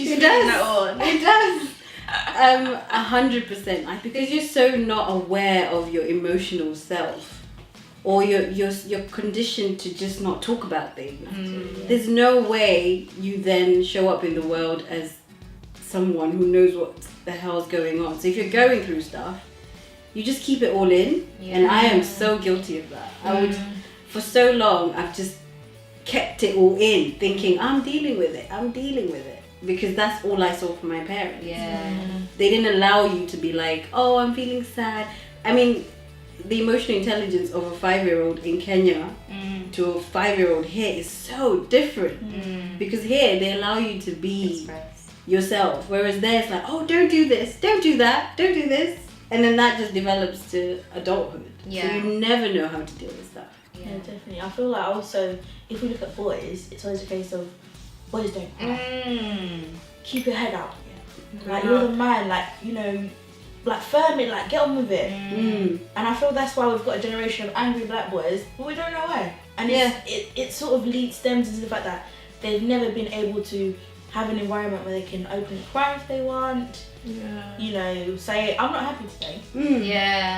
She's It feeling does. that on. It does. 100%. Because you're so not aware of your emotional self, or you're conditioned to just not talk about things. There's no way you then show up in the world as someone who knows what the hell's going on. So if you're going through stuff, you just keep it all in. And I am so guilty of that. I would, for so long, I've just kept it all in, thinking I'm dealing with it, because that's all I saw from my parents. They didn't allow you to be like, oh, I'm feeling sad. I mean, the emotional intelligence of a 5-year-old in Kenya to a 5-year-old here is so different, because here they allow you to be yourself, whereas there it's like, oh, don't do this, don't do that, don't do this, and then that just develops to adulthood. So you never know how to deal with stuff. Yeah, definitely. I feel like also, if we look at boys, it's always a case of boys don't cry. Keep your head out. Like, you're the man, like, you know, like, firm it, like, get on with it. And I feel that's why we've got a generation of angry black boys, but we don't know why. And it sort of stems into the fact that they've never been able to have an environment where they can openly cry if they want. You know, say, I'm not happy today.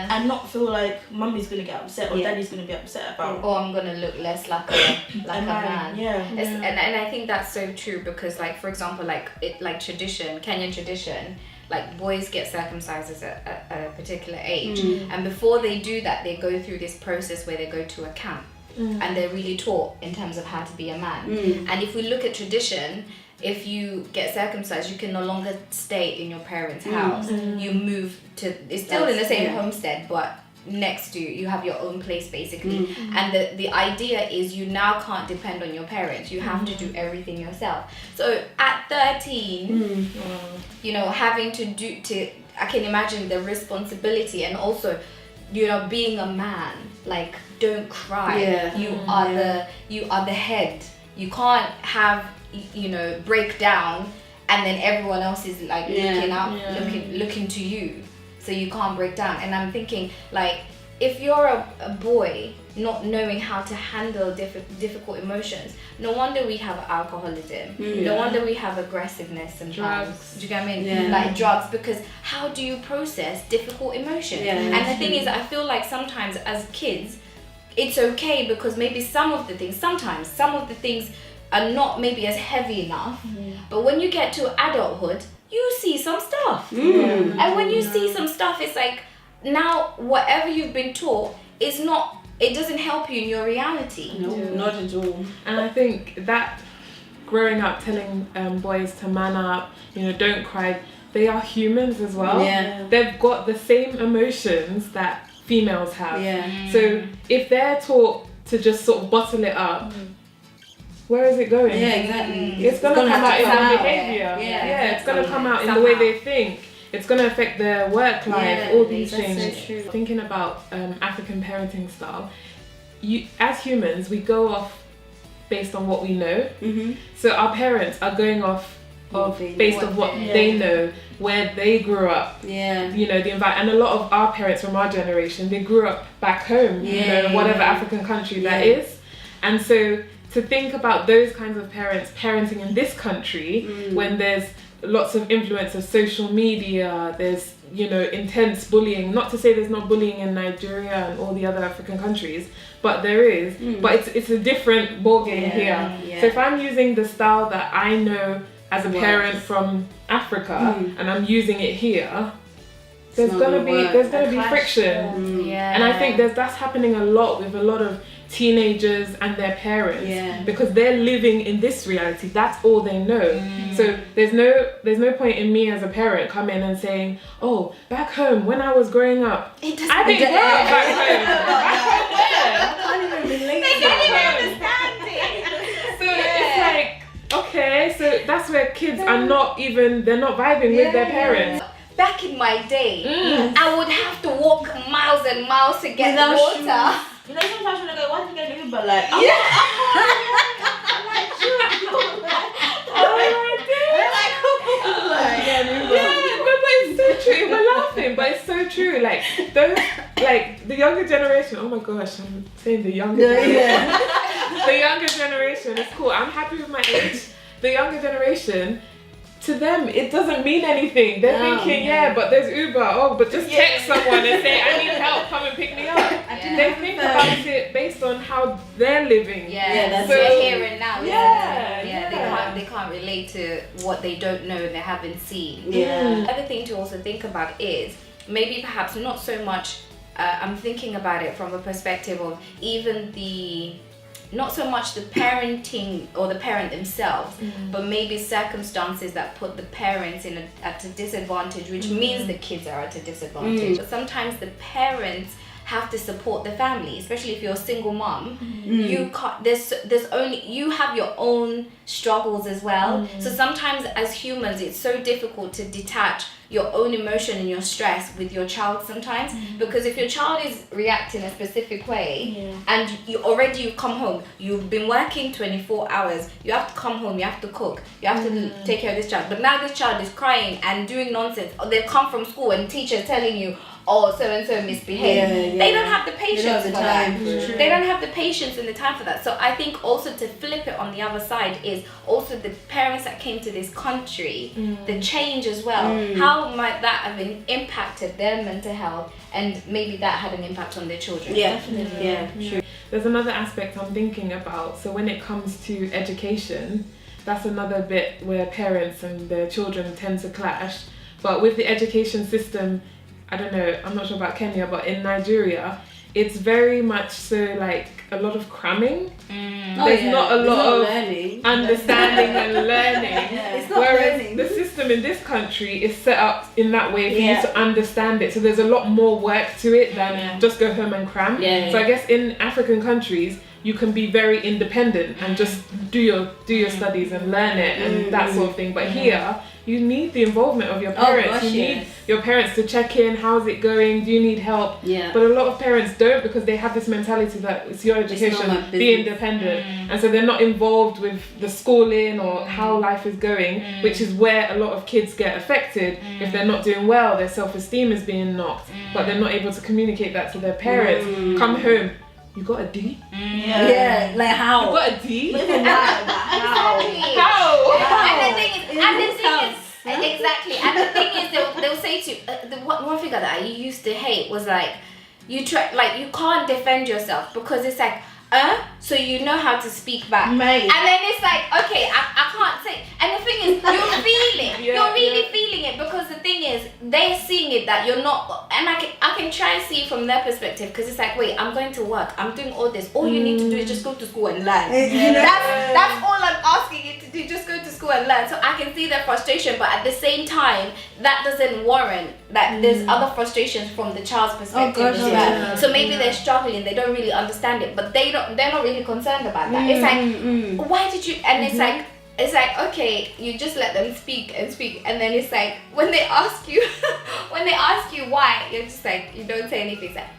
And not feel like mummy's gonna get upset or daddy's gonna be upset about. Or I'm gonna look less like a man. And I think that's so true, because, like, for example, like tradition, Kenyan tradition, like, boys get circumcised at a particular age, and before they do that, they go through this process where they go to a camp, and they're really taught in terms of how to be a man. And if we look at tradition, if you get circumcised, you can no longer stay in your parents' house. You move to, it's still in the same homestead, but next to you have your own place, basically. And the idea is you now can't depend on your parents. You have to do everything yourself. So at 13, you know, having to I can imagine the responsibility, and also, you know, being a man, like, don't cry. You are the head. You can't have, you know, break down and then everyone else is like looking to you, so you can't break down. And I'm thinking, like, if you're a boy not knowing how to handle difficult emotions, no wonder we have alcoholism. No wonder we have aggressiveness and drugs. Do you get what I mean? Like drugs, because how do you process difficult emotions? And the thing is, I feel like sometimes as kids, it's okay, because maybe some of the things are not maybe as heavy enough, but when you get to adulthood, you see some stuff. And when you see some stuff, it's like, now whatever you've been taught is not, it doesn't help you in your reality. No, not at all. And I think that growing up telling boys to man up, you know, don't cry, they are humans as well. They've got the same emotions that females have. So if they're taught to just sort of bottle it up, where is it going? It's gonna come out in their behaviour. It's gonna come out in the way they think. It's gonna affect their work life, all these things. So true. Thinking about African parenting style, as humans, we go off based on what we know. So our parents are going off based on what they know, where they grew up. You know, the environment. And a lot of our parents from our generation, they grew up back home, you know, whatever African country that is. And so to think about those kinds of parents parenting in this country, when there's lots of influence of social media, there's, you know, intense bullying. Not to say there's not bullying in Nigeria and all the other African countries, but there is. But it's a different ballgame here. So if I'm using the style that I know as a parent from Africa and I'm using it here, there's gonna be friction. And I think that's happening a lot with a lot of teenagers and their parents, because they're living in this reality. That's all they know. So there's no point in me as a parent coming and saying, oh, back home when I was growing up, I didn't grow up back home. I can't even relate. They can't even understand it. So it's like, okay, so that's where kids are they're not vibing with their parents. Back in my day, I would have to walk miles and miles to get water. You know, sometimes when I go, why did you get an Uber? Like, but it's so true. We're laughing, but it's so true. Like those, like the younger generation. Oh my gosh, I'm saying the younger generation. The younger generation is cool. I'm happy with my age. The younger generation, to them, it doesn't mean anything. They're thinking, but there's Uber. Oh, but just text someone and say, I need help, come and pick me up. They think about it based on how they're living. That's so, here and now. They can't relate to what they don't know and they haven't seen. Other thing to also think about is maybe perhaps not so much. I'm thinking about it from a perspective of even not so much the parenting or the parent themselves, but maybe circumstances that put the parents at a disadvantage, which means the kids are at a disadvantage. But sometimes the parents have to support the family, especially if you're a single mom. You can't, there's only, you have your own struggles as well. So sometimes as humans, it's so difficult to detach your own emotion and your stress with your child sometimes, because if your child is reacting a specific way and you come home, you've been working 24 hours, you have to come home, you have to cook, you have to take care of this child, but now this child is crying and doing nonsense, or they've come from school and teachers telling you, oh, so and so misbehaved. They don't have the patience for that. They don't have the patience and the time for that. So I think also to flip it on the other side is also the parents that came to this country, the change as well. How might that have impacted their mental health, and maybe that had an impact on their children? Definitely. Sure. There's another aspect I'm thinking about. So when it comes to education, that's another bit where parents and their children tend to clash. But with the education system, I don't know, I'm not sure about Kenya, but in Nigeria, it's very much so like a lot of cramming. There's not a lot of understanding and learning. It's not Whereas learning. the system in this country is set up in that way for you to understand it. So there's a lot more work to it than just go home and cram. So I guess in African countries, you can be very independent and just do your studies and learn it and that sort of thing. But here, you need the involvement of your parents. You need your parents to check in. How's it going? Do you need help? But a lot of parents don't, because they have this mentality that it's your education, be independent. And so they're not involved with the schooling or how life is going, which is where a lot of kids get affected. If they're not doing well, their self-esteem is being knocked, but they're not able to communicate that to their parents. Come home, you got a D? Like how? You got a D? Exactly. And the thing is, they'll say to you, the one figure that I used to hate was like, you can't defend yourself, because it's like, so you know how to speak back. Mate. And then it's like, okay, I can't say. And the thing is, you're feeling, you're really feeling it, because the thing is, they're seeing it that you're not, and I can try and see from their perspective, because it's like, wait, I'm going to work, I'm doing all this, all you need to do is just go to school and learn. That's all I'm asking you to do, just go to school and learn. So I can see their frustration, but at the same time, that doesn't warrant that there's other frustrations from the child's perspective as well. So maybe they're struggling, they don't really understand it, but they're not really concerned about that. It's like, why did you, and it's like, okay, you just let them speak, and then it's like, when they ask you why, you're just like, you don't say anything. It's like,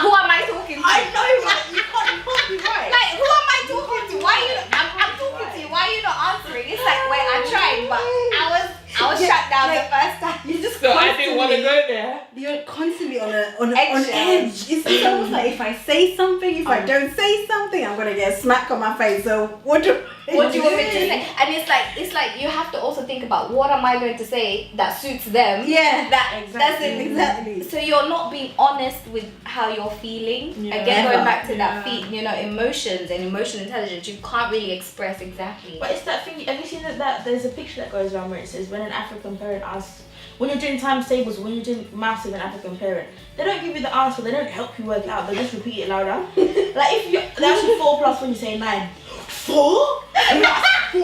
who am I talking to? I know, right? You can't be right. Like, who am I talking to? Why I'm talking to you? Why are you not answering? It's like, wait, I tried, but I was shut down the first time. You just So I didn't want to go there. You're constantly on edge. It's almost like if I say something, if I don't say something, I'm gonna get a smack on my face. So what do you want me to say? And it's like you have to also think about, what am I going to say that suits them? Exactly. So you're not being honest with how you're feeling. Again, going back to that emotions and emotional intelligence, you can't really express exactly. But it's that thing. Have you seen that there's a picture that goes around where it says, when an African parent asks, when you're doing times tables, when you're doing maths with an African parent, they don't give you the answer, they don't help you work it out, they just repeat it louder. Like, if you, that's 4 plus when you say 9. 4? And that's 4?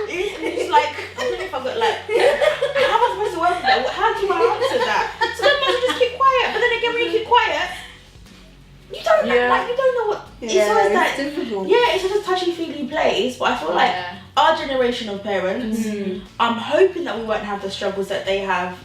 It's like, I don't know if I got like, how am I supposed to work with that? How do I answer that? So then you just keep quiet, but then again, when you keep quiet, you don't know, like, you don't know what, it's difficult. It's just a touchy-feely place, but I feel like our generation of parents, I'm hoping that we won't have the struggles that they have,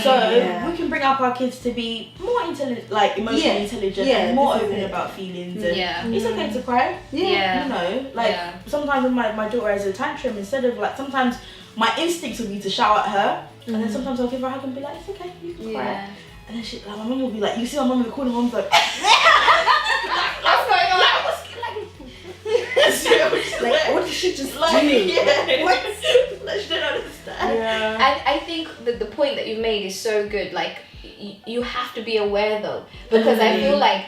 so we can bring up our kids to be more intelligent, like emotionally intelligent, and more open about feelings, and it's okay to cry, you know, like sometimes when my daughter has a tantrum, instead of like, sometimes my instincts would be to shout at her, and then sometimes I'll give her a hug and be like, it's okay, you can cry. And then like, my mum will be like, you see my mum in the corner, mum's like, what's going on? Like, what did she just do? Like, she don't understand. Yeah. I think that the point that you made is so good. Like, you have to be aware though, because I feel like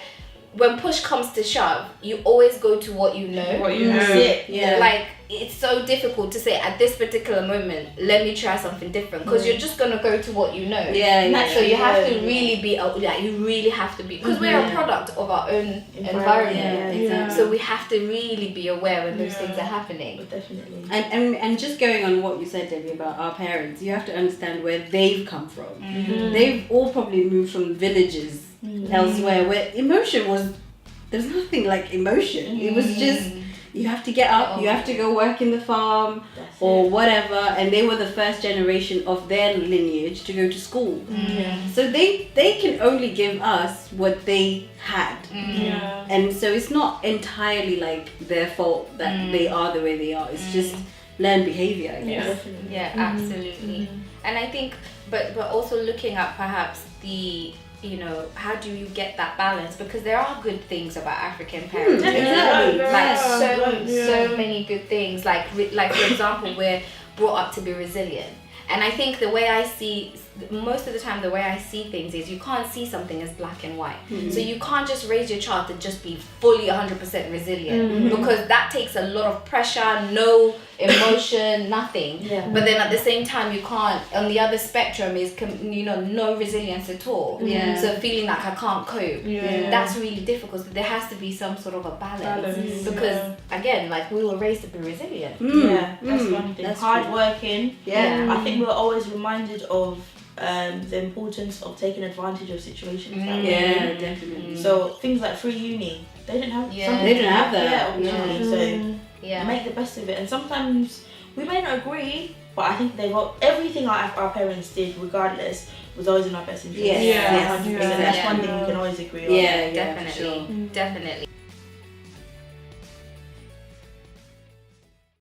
when push comes to shove, you always go to what you know. What you know. That's it. Yeah. Like, it's so difficult to say at this particular moment, let me try something different, because you're just gonna go to what you know. So you have to really be, like, you really have to be, because we're a product of our own environment. Yeah, exactly. So we have to really be aware when those things are happening. Definitely. And just going on what you said, Debbie, about our parents, you have to understand where they've come from. They've all probably moved from villages elsewhere where emotion was, there's nothing like emotion. It was just, you have to get up, you have to go work in the farm or whatever, and they were the first generation of their lineage to go to school. So they can only give us what they had. And so it's not entirely like their fault that they are the way they are. It's just learned behavior, I guess. Yeah, absolutely. And I think, but also looking at perhaps the, you know, how do you get that balance? Because there are good things about African parenting. Like so many good things. Like for example, we're brought up to be resilient. And I think the way I see, most of the time the way I see things is you can't see something as black and white. So you can't just raise your child to just be fully 100% resilient, because that takes a lot of pressure, no emotion, nothing. But then at the same time you can't, on the other spectrum is, you know, no resilience at all. So feeling like I can't cope. That's really difficult. So there has to be some sort of a balance. Because again, like, we were raised to be resilient. That's one thing. That's Hard true. working. Yeah. I think we're always reminded of the importance of taking advantage of situations. Yeah, definitely. So things like free uni, they didn't have. Yeah. They didn't have that. opportunity. So make the best of it. And sometimes we may not agree, but I think they got everything our parents did, regardless, was always in our best interest. Yes. 100%. That's one thing we can always agree on. Yeah, Definitely. for sure. Definitely.